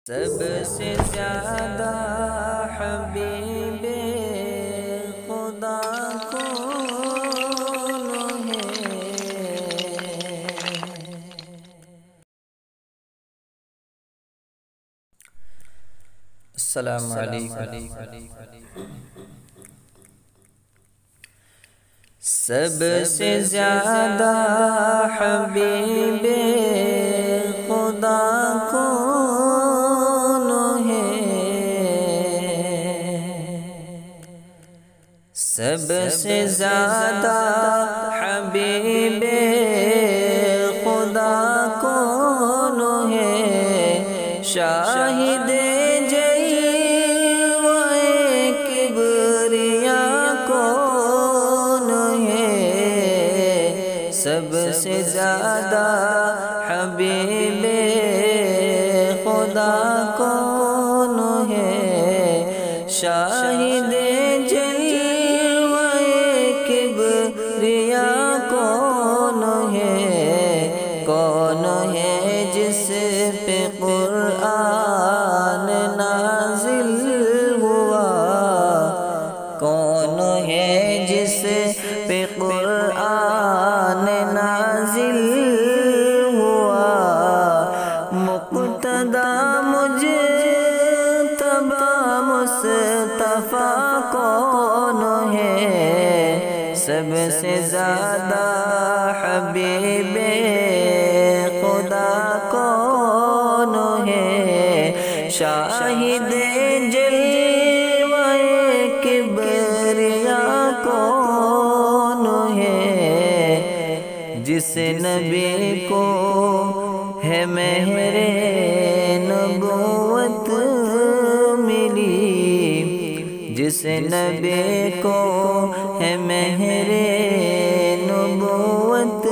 سب سے زیادہ حبیب خدا کون ہے؟ السلام علیکم۔ سب سے زیادہ حبیب خدا کون ہے؟ سب سے زیادہ حبیب خدا کون ہے؟ شاہد جلوہ کبریا کون ہے؟ سب سے زیادہ حبیب خدا کون ہے؟ شاہد جلوہ کبریا کون ہے؟ کون ہے جس پہ قرآن نازل ہوا؟ کون ہے جس پہ قرآن نازل ہوا؟ مقتدی مجتبی مصطفیٰ کون ہے؟ سب سے زیادہ حبیب خدا کون ہے؟ شاہد جلوہ کبریا کون ہے؟ جس نبی کو ہے مہر نبوت ملی، جس نبی کو ہے مہر نبوت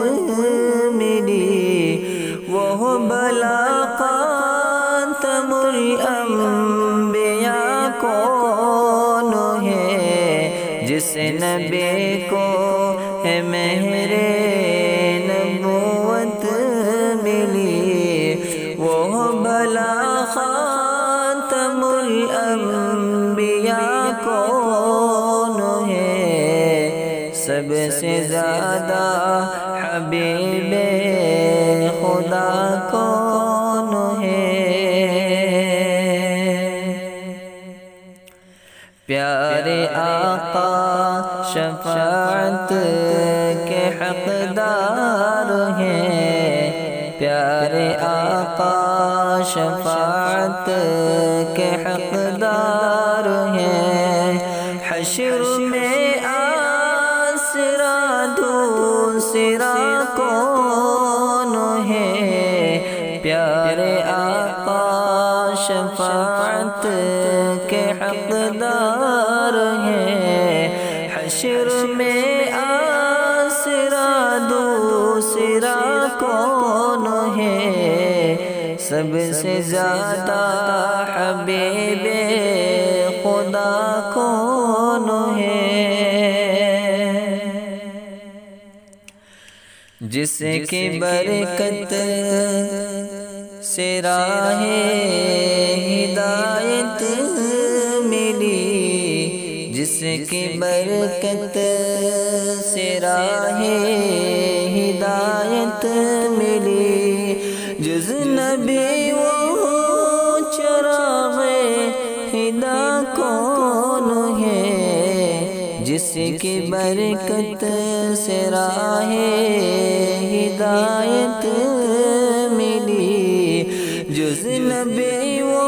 ملی، وہ بلا خاتم الانبیاء کون ہے؟ جس نبی کو ہے مہر نبوت ملی، وہ بلا خاتم الانبیاء کون ہے؟ سب سے زیادہ حبیب خدا کون ہے؟ پیارے آقا شفاعت کے حقدار ہیں، پیارے آقا شفاعت کے حقدار ہیں۔ حشر میں آسرا دوسرا کون ہے؟ پیارے آقا شفاعت کے حقدار ہیں۔ حشر میں آسرا دوسرا کون ہے؟ سب سے زیادہ حبیب خدا کون ہے؟ جس کی برکت سے راہ ہدایت ملی، جس کی برکت سے راہ ہدایت ملی، جز نبی وہ چراغ ہدا کون ہے؟ جس کی برکت سے راہ ہدایت ملی، جز نبی وہ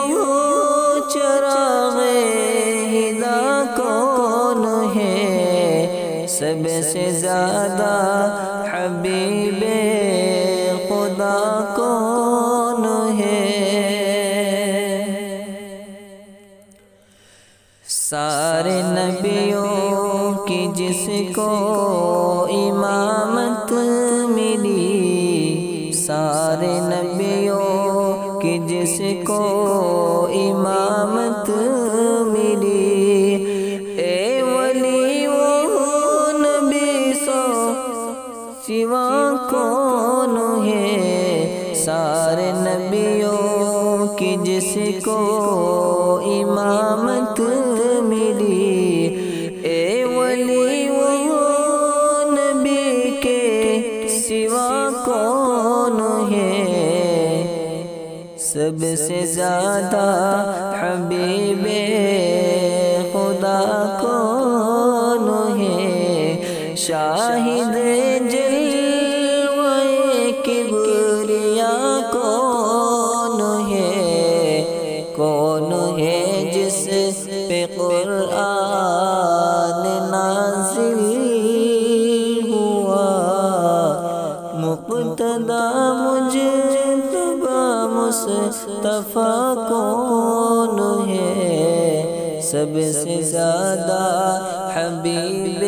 چراغ ہدا کون ہے؟ سب سے زیادہ حبیب خدا کون ہے؟ سارے نبیوں کی جس کو امامت ملی، سارے نبیوں کی جس کو امامت ملی، اے ولی وہ نبی سو سوا کون ہے؟ سارے نبیوں کہ جس کو امامت ملی، اے ولی وہ نبی کے سوا کون ہے؟ سب سے زیادہ حبیب خدا کون ہے؟ شاہد جلوے کبریاء کون ہے؟ کون ہے جس پہ قرآن نازل ہوا؟ مقتدی مجتبی مصطفیٰ کون ہے؟ سب سے زیادہ حبیب